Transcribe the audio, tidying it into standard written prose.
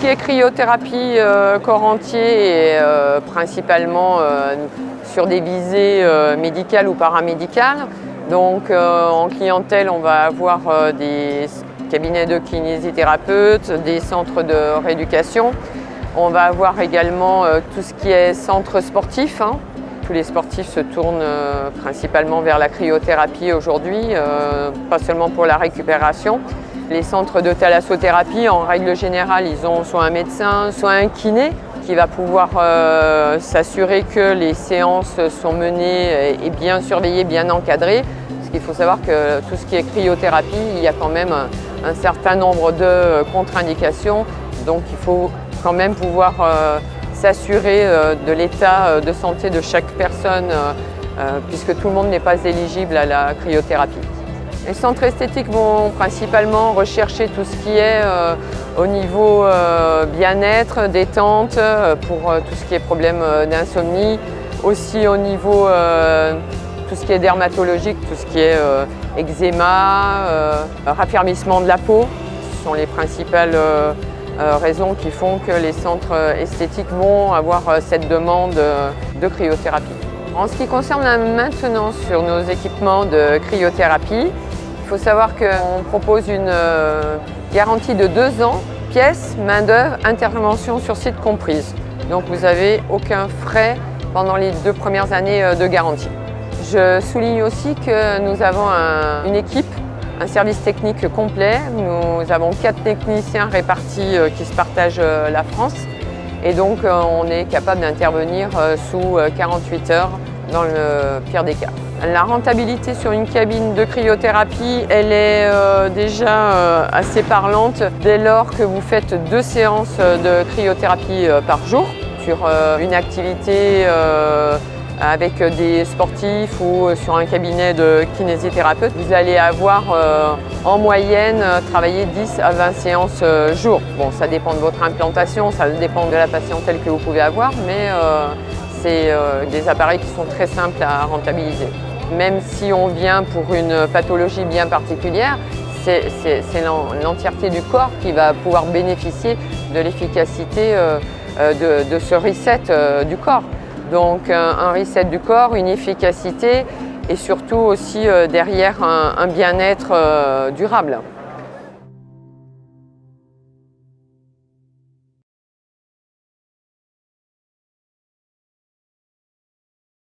est cryothérapie corps entier et principalement sur des visées médicales ou paramédicales. Donc en clientèle, on va avoir des cabinets de kinésithérapeutes, des centres de rééducation. On va avoir également tout ce qui est centre sportif. Tous les sportifs se tournent principalement vers la cryothérapie aujourd'hui, pas seulement pour la récupération. Les centres de thalassothérapie, en règle générale, ils ont soit un médecin, soit un kiné qui va pouvoir s'assurer que les séances sont menées et bien surveillées, bien encadrées. Parce qu'il faut savoir que tout ce qui est cryothérapie, il y a quand même un certain nombre de contre-indications. Donc il faut quand même pouvoir s'assurer de l'état de santé de chaque personne, puisque tout le monde n'est pas éligible à la cryothérapie. Les centres esthétiques vont principalement rechercher tout ce qui est au niveau bien-être, détente, pour tout ce qui est problème d'insomnie, aussi au niveau tout ce qui est dermatologique, tout ce qui est eczéma, raffermissement de la peau. Ce sont les principales raisons qui font que les centres esthétiques vont avoir cette demande de cryothérapie. En ce qui concerne la maintenance sur nos équipements de cryothérapie, il faut savoir qu'on propose une garantie de 2 ans, pièces, main-d'œuvre, intervention sur site comprise. Donc vous n'avez aucun frais pendant les 2 premières années de garantie. Je souligne aussi que nous avons une équipe, un service technique complet. Nous avons 4 techniciens répartis qui se partagent la France. Et donc on est capable d'intervenir sous 48 heures dans le pire des cas. La rentabilité sur une cabine de cryothérapie, elle est déjà assez parlante dès lors que vous faites 2 séances de cryothérapie par jour sur une activité avec des sportifs ou sur un cabinet de kinésithérapeute. Vous allez avoir en moyenne travaillé 10 à 20 séances jour. Bon, ça dépend de votre implantation, ça dépend de la patientèle que vous pouvez avoir, mais c'est des appareils qui sont très simples à rentabiliser. Même si on vient pour une pathologie bien particulière, c'est l'entièreté du corps qui va pouvoir bénéficier de l'efficacité de ce reset du corps. Donc un reset du corps, une efficacité et surtout aussi derrière un bien-être durable.